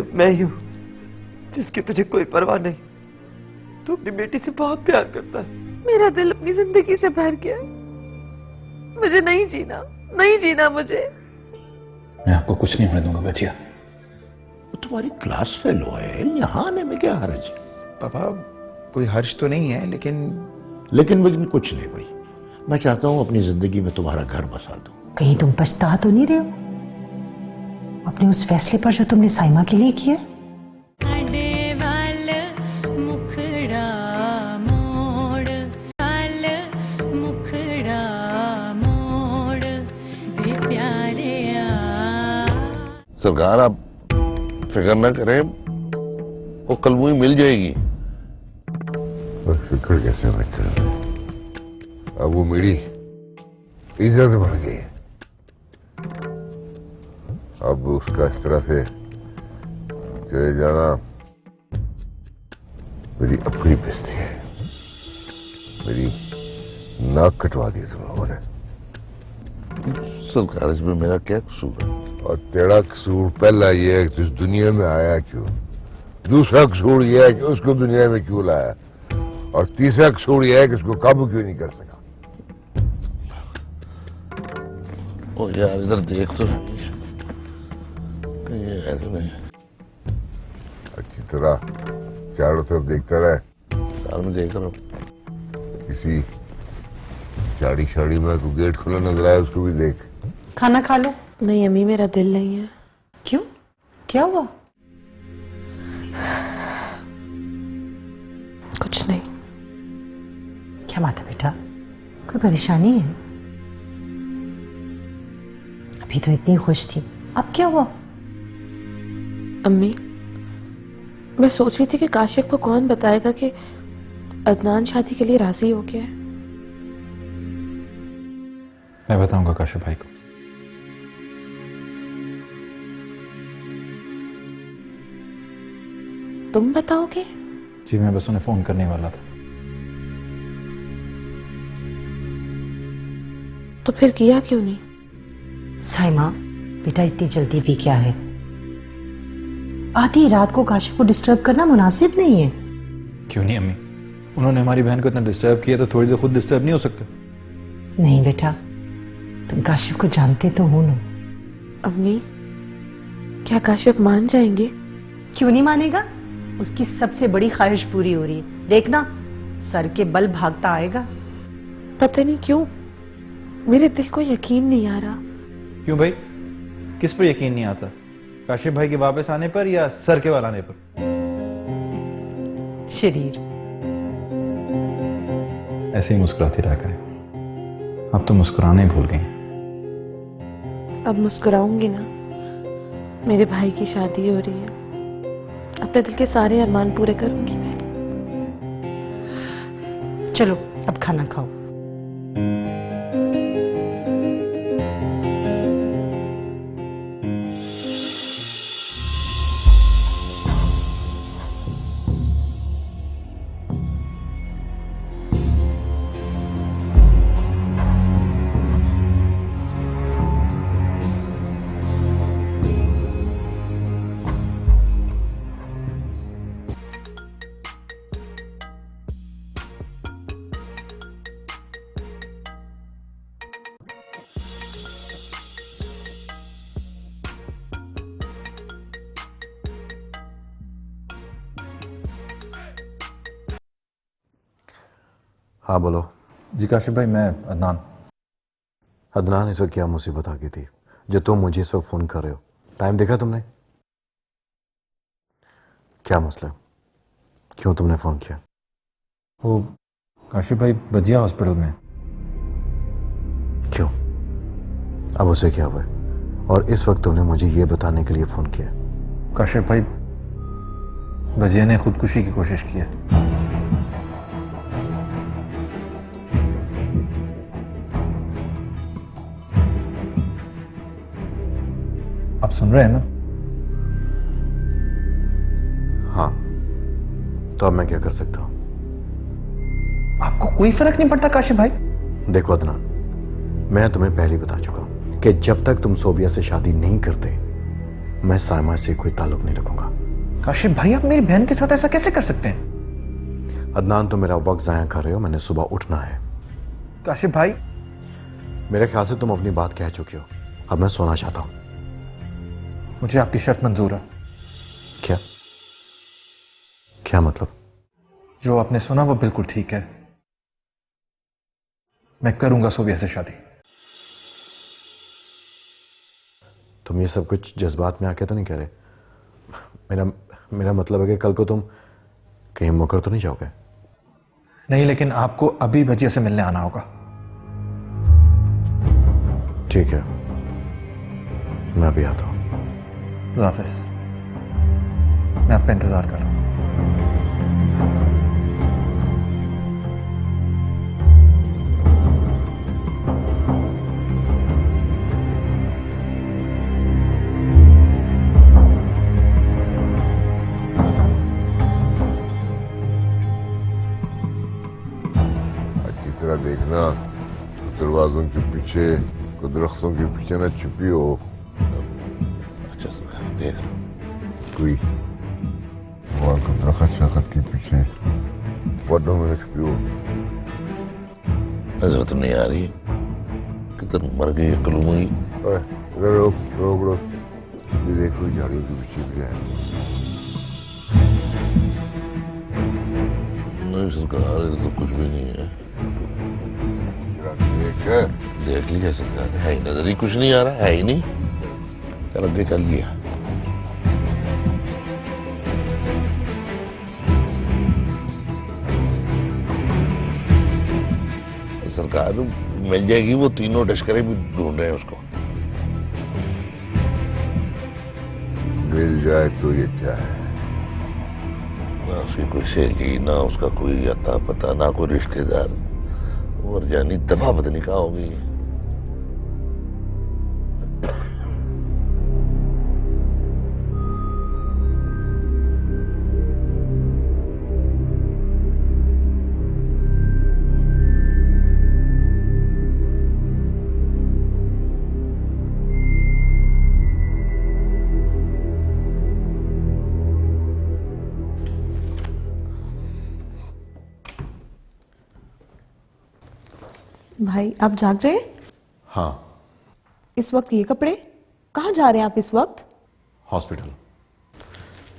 सिर्फ मैं ही हूं जिसकी तुझे कोई परवाह नहीं। तू अपनी बेटी से बहुत प्यार करता है। मेरा दिल अपनी जिंदगी से भर गया। मुझे नहीं जीना, नहीं जीना मुझे। मैं आपको कुछ नहीं होने दूंगा बचिया। वो तुम्हारी क्लास फेलो है, यहाँ आने में क्या हर्ज है? पापा कोई हर्ज तो नहीं है, लेकिन कुछ नहीं भाई। मैं चाहता हूँ अपनी जिंदगी में तुम्हारा घर बसा दूं। कहीं तुम पछता तो नहीं रहे हो अपने उस फैसले पर जो तुमने साइमा के लिए किया? सरकार आप फिक्र ना करें, वो कलमुई मिल जाएगी। और फिक्र कैसे न करें, अब वो मेरी इज्जत बढ़ गई है। अब उसका इस तरह से चले जाना मेरी अपनी बेइज्जती है। मेरी नाक कटवा दी तुम लोगों ने। सरकार इसमें मेरा क्या कसूर है? और तेरा कसूर पहला ये है कि इस दुनिया में आया क्यों, दूसरा कसूर ये है कि उसको दुनिया में क्यों लाया, और तीसरा कसूर ये है कि उसको काबू क्यों नहीं कर सका। ओ यार इधर देख तो कहीं है तो नहीं। अच्छी तरह चारों तरफ देखता रहे। यार मैं देख रहा हूँ। किसी चाड़ी शाड़ी में को गेट खुला नजर आया, उसको भी देख। खाना खा लो। नहीं अम्मी, मेरा दिल नहीं है। क्यों, क्या हुआ? कुछ नहीं। क्या बात है बेटा, कोई परेशानी है? अभी तो इतनी खुश थी, अब क्या हुआ? अम्मी मैं सोच रही थी कि काशिफ को कौन बताएगा कि अदनान शादी के लिए राजी हो गया है। मैं बताऊंगा काशिफ भाई को। तुम बताओगे? जी मैं बस उन्हें फोन करने वाला था। तो फिर किया क्यों नहीं? साइमा बेटा, इतनी जल्दी भी क्या है? आधी रात को काशिफ को डिस्टर्ब करना मुनासिब नहीं है। क्यों नहीं अम्मी, उन्होंने हमारी बहन को इतना डिस्टर्ब किया तो थोड़ी देर खुद डिस्टर्ब नहीं हो सकते? नहीं बेटा, तुम काशिफ को जानते तो हो ना। अम्मी क्या काशिफ मान जाएंगे? क्यों नहीं मानेगा? उसकी सबसे बड़ी ख्वाहिश पूरी हो रही है, देखना सर के बल भागता आएगा। पता नहीं क्यों मेरे दिल को यकीन नहीं आ रहा। क्यों भाई, किस पर यकीन नहीं आता? काशिफ भाई के वापस आने पर या सर के वाल आने पर? शरीर ऐसे ही मुस्कुराती रहा करें, अब तो मुस्कुराना ही भूल गई। अब मुस्कुराऊंगी ना, मेरे भाई की शादी हो रही है, अपने दिल के सारे अरमान पूरे करूंगी मैं। चलो अब खाना खाओ। हाँ बोलो। जी काशिफ भाई, मैं अदनान। अदनान, इस वक्त क्या मुसीबत आ गई थी जो तुम मुझे इस वक्त फोन कर रहे हो? टाइम देखा तुमने? क्या मसला, क्यों तुमने फोन किया? वो काशिफ भाई बजिया हॉस्पिटल में। क्यों, अब उसे क्या हुआ और इस वक्त तुमने मुझे ये बताने के लिए फोन किया? काशिफ भाई बजिया ने खुदकुशी की कोशिश की है। आप सुन रहे हैं ना? हाँ, तो अब मैं क्या कर सकता हूं? आपको कोई फर्क नहीं पड़ता काशिफ भाई? देखो अदनान, मैं तुम्हें पहले बता चुका हूं कि जब तक तुम सोबिया से शादी नहीं करते मैं साइमा से कोई ताल्लुक नहीं रखूंगा। काशिफ भाई, आप मेरी बहन के साथ ऐसा कैसे कर सकते हैं? अदनान, तो मेरा वक्त जाया कर रहे हो, मैंने सुबह उठना है। काशिफ भाई, मेरे ख्याल से तुम अपनी बात कह चुके हो, अब मैं सोना चाहता हूं। मुझे आपकी शर्त मंजूर है। क्या क्या मतलब? जो आपने सुना वो बिल्कुल ठीक है। मैं करूंगा सोबिया से शादी। तुम ये सब कुछ जज्बात में आके तो नहीं कह रहे? मेरा मतलब है कि कल को तुम कहीं मुकर तो नहीं जाओगे? नहीं, लेकिन आपको अभी वजिया से मिलने आना होगा। ठीक है, मैं अभी आता हूं। खुदा हाफिज। मैं आपका इंतजार कर रहा हूं। अच्छी तरह देखना, दरवाजों के पीछे, दरख्तों के पीछे ना छुपी हो। अच्छा सरकार, देख रहा हूं। कोई वहाँ को दरख्त के पीछे पौधों में छुपी हो। नजर तो नहीं आ रही। कितनी मर गई है कलूमगी। इधर रोक रोक रोक, ये देखो झाड़ियों के पीछे भी है। नहीं सरकार, इधर तो कुछ भी नहीं है। देख लिया सरकार, है ही नजर ही कुछ नहीं आ रहा, है ही नहीं। चल आगे चल लिया। सरकार मिल जाएगी, वो तीनों लश्करें भी ढूंढ रहे हैं उसको। मिल जाए तो ये अच्छा है। ना उसकी कोई सहेली, ना उसका कोई अता पता, ना कोई रिश्तेदार। और जानी दफा पता नहीं कहाँ होगी। भाई, आप जाग रहे हैं? हाँ, इस वक्त ये कपड़े? कहाँ जा रहे हैं आप इस वक्त? हॉस्पिटल।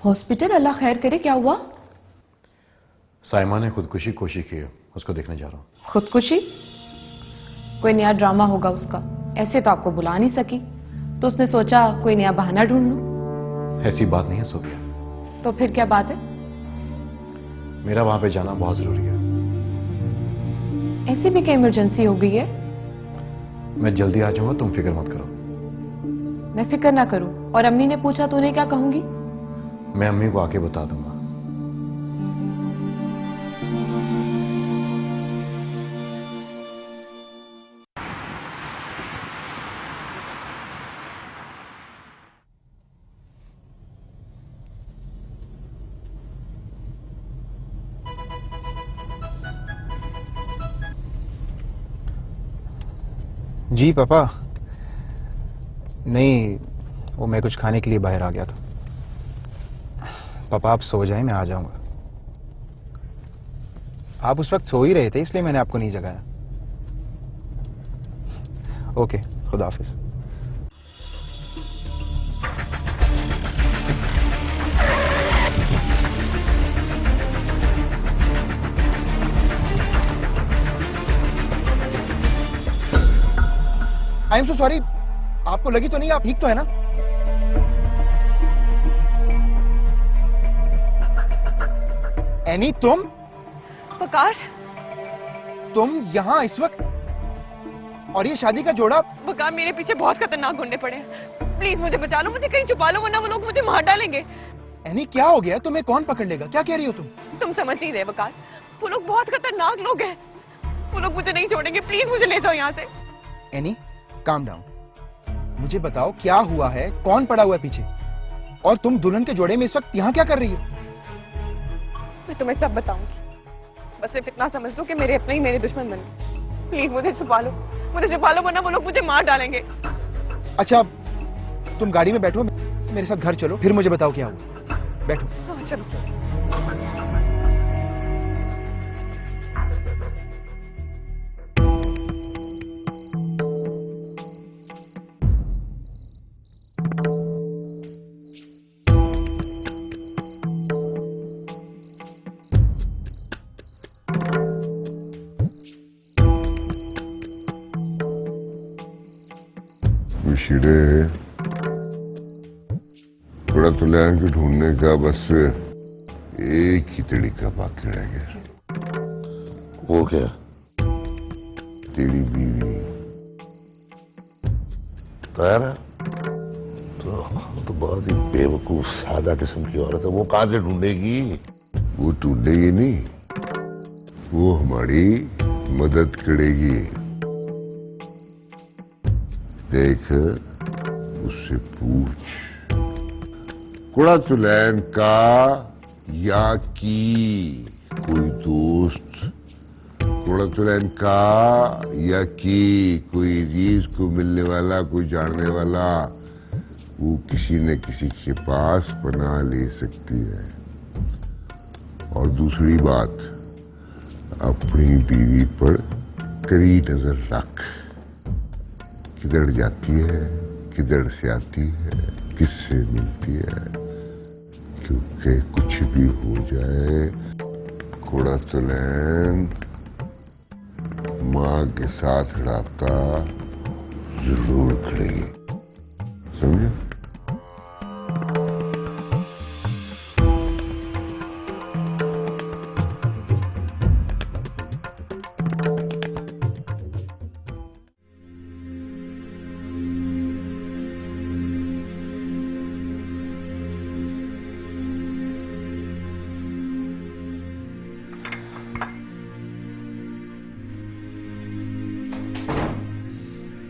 हॉस्पिटल? अल्लाह खैर करे, क्या हुआ? साइमा ने खुदकुशी कोशिश की है, उसको देखने जा रहा हूँ। खुदकुशी? कोई नया ड्रामा होगा उसका। ऐसे तो आपको बुला नहीं सकी, तो उसने सोचा कोई नया बहाना ढूंढ लूं। ऐसी बात नहीं है सोबिया, तो फिर क्या बात है? मेरा वहां पे जाना बहुत जरूरी है। ऐसी भी क्या इमरजेंसी हो गई है? मैं जल्दी आ जाऊंगा, तुम फिक्र मत करो। मैं फिक्र ना करूं और अम्मी ने पूछा तो उन्हें क्या कहूंगी? मैं अम्मी को आके बता दूंगा। जी पापा। नहीं, वो मैं कुछ खाने के लिए बाहर आ गया था। पापा आप सो जाएं, मैं आ जाऊंगा। आप उस वक्त सो ही रहे थे, इसलिए मैंने आपको नहीं जगाया। ओके, खुदा हाफिज। I am so sorry. आपको लगी तो नहीं? आप ठीक तो है ना? एनी, तुम? वकार, तुम यहाँ इस वक्त? और ये शादी का जोड़ा? वकार, मेरे पीछे बहुत खतरनाक गुंडे पड़े हैं। प्लीज मुझे बचा लो, मुझे कहीं छुपा लो, वरना वो लोग मुझे मार डालेंगे। एनी, क्या हो गया? तुम्हें कौन पकड़ लेगा? क्या कह रही हो तुम? तुम समझ नहीं रहे वकार, वो लोग बहुत खतरनाक लोग हैं। वो लोग मुझे नहीं छोड़ेंगे। प्लीज मुझे ले जाओ यहाँ से। Any, calm down. मुझे बताओ क्या हुआ है, कौन पड़ा हुआ है पीछे, और तुम दुल्हन के जोड़े में इस वक्त यहाँ क्या कर रही हो? मैं तुम्हें सब बताऊंगी, बस सिर्फ इतना समझ लो कि मेरे अपने ही मेरे दुश्मन बन गए। प्लीज मुझे छुपा लो, मुझे छुपा लो, वरना वो लोग मुझे मार डालेंगे। अच्छा, तुम गाड़ी में बैठो, मेरे साथ घर चलो, फिर मुझे बताओ क्या हुआ। बैठो। हाँ, चलो। विशिड़े थोड़ा तुलैन को ढूंढने का बस एक ही तरीका बाकी रह गया। वो क्या? तेरी बीवी। तारा तो बहुत ही बेवकूफ सादा किस्म की औरत है, वो कहां से ढूंढेगी? वो ढूंढेगी नहीं, वो हमारी मदद करेगी। देख, उससे पूछ, कुड़ा तुलैन का या की कोई दोस्त, कुड़ा तुलैन का या की कोई रीज को मिलने वाला, कोई जानने वाला, वो किसी न किसी के पास पनाह ले सकती है। और दूसरी बात, अपनी बीवी पर कड़ी नजर रख, किधर जाती है, किधर से आती है, किससे मिलती है, क्योंकि कुछ भी हो जाए घोड़ा तुलैन माँ के साथ राब्ता जरूर करेगी, समझे?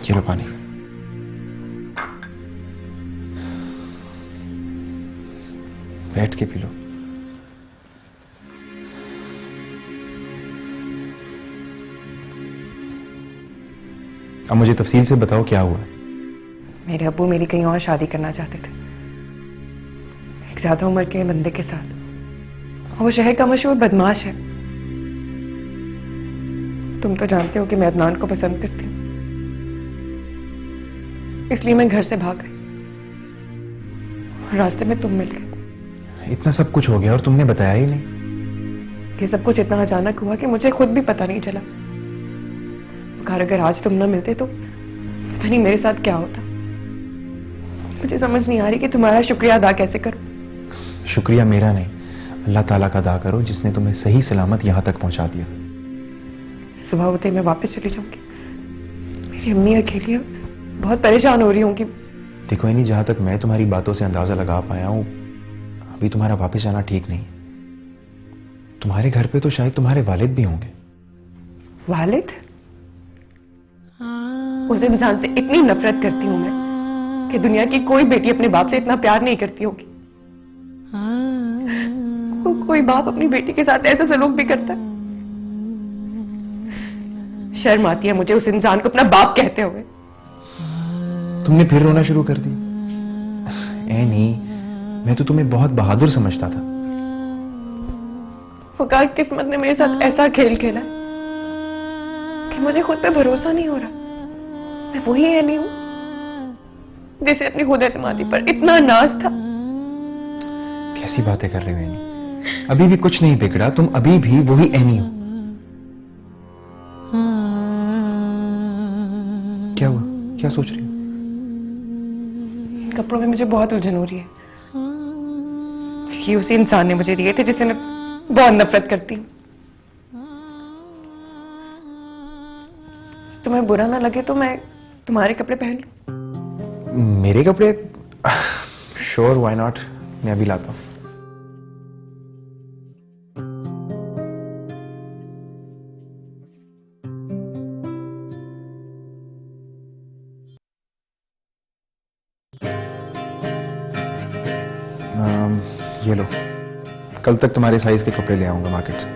ये लो पानी। बैठ के पी लो। अब मुझे तफसील से बताओ क्या हुआ। मेरे अब्बू मेरी कहीं और शादी करना चाहते थे, एक ज्यादा उम्र के बंदे के साथ। वो शहर का मशहूर बदमाश है। तुम तो जानते हो कि मैं अदनान को पसंद करती हूँ, इसलिए मैं घर से भाग गई। रास्ते में तुम मिल गए। इतना सब कुछ हो गया और तुमने बताया ही नहीं। ये सब कुछ इतना अचानक हुआ कि मुझे खुद भी पता नहीं चला। मगर अगर आज तुम ना मिलते तो पता नहीं मेरे साथ क्या होता। मुझे समझ नहीं आ रही कि तुम्हारा शुक्रिया अदा कैसे करूं। शुक्रिया मेरा नहीं, अल्लाह ताला का अदा करो जिसने तुम्हें सही सलामत यहाँ तक पहुंचा दिया। सुबह होते मैं वापस चली जाऊंगी। मेरी अम्मी अकेली है, बहुत परेशान हो रही होंगी। देखो इन्हीं, जहां तक मैं तुम्हारी बातों से अंदाजा लगा पाया हूं, अभी तुम्हारा वापस जाना ठीक नहीं। तुम्हारे घर पे तो शायद तुम्हारे वालिद भी होंगे। वालिद? उस इंसान से इतनी नफरत करती हूं मैं कि दुनिया की कोई बेटी अपने बाप से इतना प्यार नहीं करती होगी। कोई बाप अपनी बेटी के साथ ऐसा सलूक भी करता है। शर्म आती है मुझे उस इंसान को अपना बाप कहते हुए। तुमने फिर रोना शुरू कर दी। नहीं, मैं तो तुम्हें बहुत बहादुर समझता था। वकार, किस्मत ने मेरे साथ ऐसा खेल खेला कि मुझे खुद पे भरोसा नहीं हो रहा। मैं वही है नहीं हूं जिसे अपनी खुद एतमादी पर इतना नाज था। कैसी बातें कर रही हो एनी? अभी भी कुछ नहीं बिगड़ा, तुम अभी भी वही एनी हो। क्या हुआ? क्या सोच रही हो? इन कपड़ों में मुझे बहुत उलझन हो रही है। ये उसी इंसान ने मुझे दिए थे जिससे मैं बहुत नफरत करती हूँ। तुम्हें बुरा ना लगे तो मैं तुम्हारे कपड़े पहन लूं? मेरे कपड़े? Sure, why not. मैं अभी लाता हूं। ये लो, कल तक तुम्हारे साइज के कपड़े ले आऊंगा मार्केट से।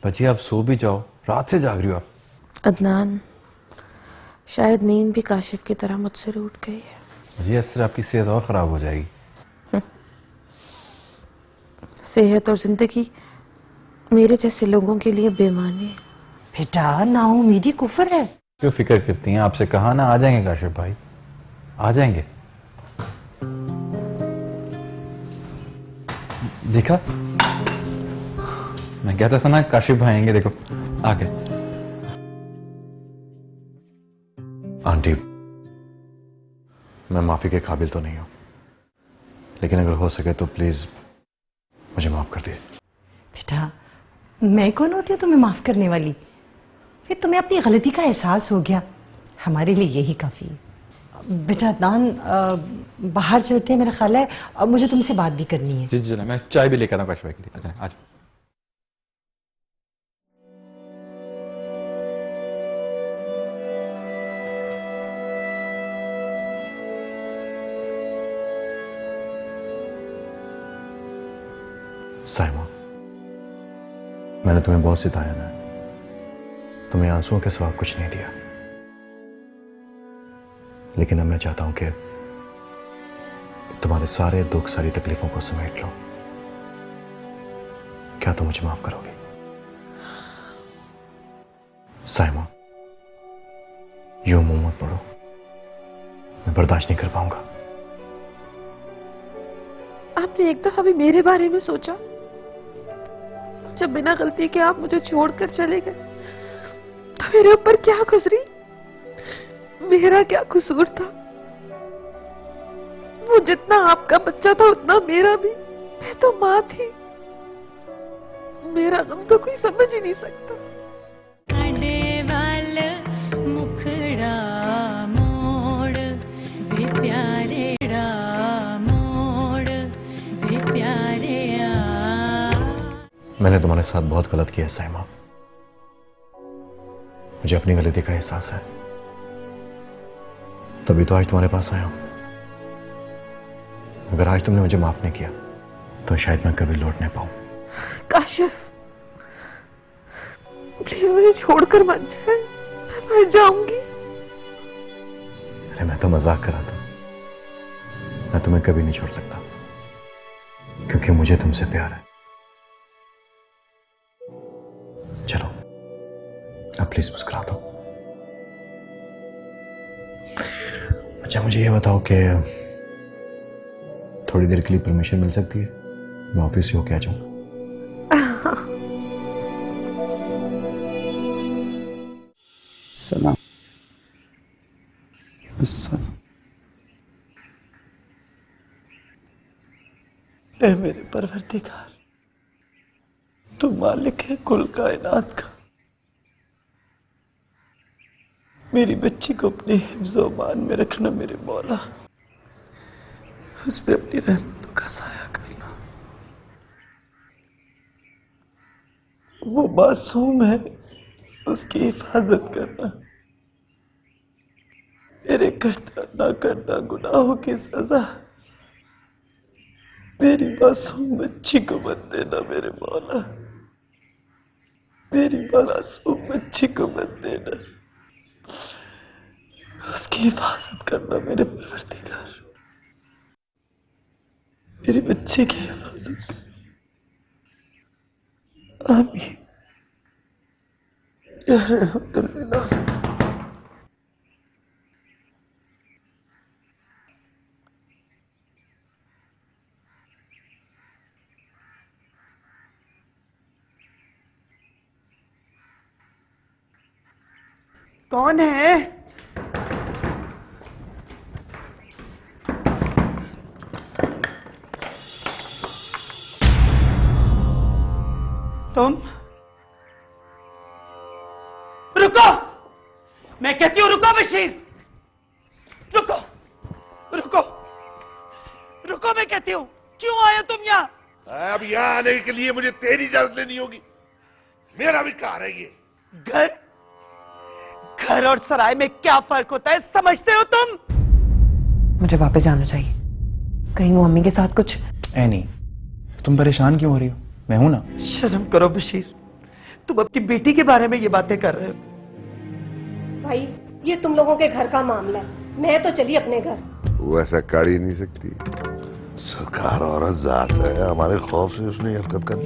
बच्ची आप सो भी जाओ, रात से जाग रही हो आप। अदनान, शायद नींद भी काशिफ की तरह मुझसे रूठ गई है। जी इससे आपकी सेहत और खराब हो जाएगी। सेहत और जिंदगी मेरे जैसे लोगों के लिए बेमानी है। बेटा नाउमीदी कुफर है। क्यों फिक्र करती हैं? आपसे कहा ना, आ जाएंगे काशिफ भाई, आ जाएंगे। देखा, मैं कहता था ना काशिफ भाई आएंगे, देखो आ गए। आंटी, मैं माफी के काबिल तो नहीं हूं, लेकिन अगर हो सके तो प्लीज मुझे माफ कर दीजिए। बेटा मैं कौन होती हूँ तुम्हें माफ करने वाली? ये तुम्हें अपनी गलती का एहसास हो गया, हमारे लिए यही काफी है। बेटा अदनान, बाहर चलते हैं, मेरा ख्याल है अब मुझे तुमसे बात भी करनी है। जी जी, मैं चाय भी लेकर आता हूँ काशिफ भाई के लिए। अच्छा, आज साइमा, मैंने तुम्हें बहुत सिताया ना, तुम्हें आंसुओं के सिवा कुछ नहीं दिया, लेकिन अब मैं चाहता हूं कि तुम्हारे सारे दुख, सारी तकलीफों को समेट लो। क्या तुम मुझे माफ करोगे? साइमा, यूं मुंह मत पड़ो, मैं बर्दाश्त नहीं कर पाऊंगा। आपने एक दफा भी मेरे बारे में सोचा? जब बिना गलती के आप मुझे छोड़कर चले गए तो मेरे ऊपर क्या गुजरी? मेरा क्या कसूर था? वो जितना आपका बच्चा था उतना मेरा भी। मैं तो माँ थी, मेरा गम तो कोई समझ ही नहीं सकता। मैंने तुम्हारे साथ बहुत गलत किया साइमा, मुझे अपनी गलती का एहसास है, तभी तो आज तुम्हारे पास आया हूं। अगर आज तुमने मुझे माफ नहीं किया तो शायद मैं कभी लौट नहीं पाऊं। काशिफ, प्लीज मुझे छोड़कर मत जाए, मैं मर जाऊंगी। अरे मैं तो मजाक कर रहा था, मैं तुम्हें कभी नहीं छोड़ सकता क्योंकि मुझे तुमसे प्यार है। चलो अब प्लीज मुस्कुरा दो। अच्छा मुझे ये बताओ कि थोड़ी देर के लिए परमिशन मिल सकती है? मैं ऑफिस से होके आ जाऊं। सलाम। अस्सलाम। ऐ मेरे परवरदिगार, तू मालिक है कुल कायनात का। मेरी बच्ची को अपने हिफ्ज़-ओ मान में रखना मेरे मौला, उस पे अपनी रहमतों का साया करना। वो मासूम है, उसकी हिफाजत करना। मेरे करता ना करता गुनाहों की सजा मेरी मासूम बच्ची को मत देना मेरे मौला, मेरी मासूम बच्ची को मत देना। उसकी हिफाजत करना मेरे परवरदिगार, मेरे बच्चे की हिफाजत कर। आमीन या रहमतुल लिल आलमीन। कौन है? तुम? मैं कहती हूं रुको बशीर, रुको रुको रुको, मैं कहती हूं, क्यों आए हो तुम यहाँ? अब यहाँ आने के लिए मुझे तेरी इजाजत लेनी होगी। मेरा भी घर है ये। घर और सराय में क्या फर्क होता है, समझते हो तुम? मुझे वापस जाना चाहिए, कहीं वो अम्मी के साथ कुछ। नहीं, तुम परेशान क्यों हो रही हो? मैं हूं ना। शर्म करो बशीर, तुम अपनी बेटी के बारे में ये बातें कर रहे हो। भाई ये तुम लोगों के घर का मामला है, मैं तो चली अपने घर। वो ऐसा कर ही नहीं सकती। सरकार औरत जात है, हमारे खौफ से उसने हरकत कर दी।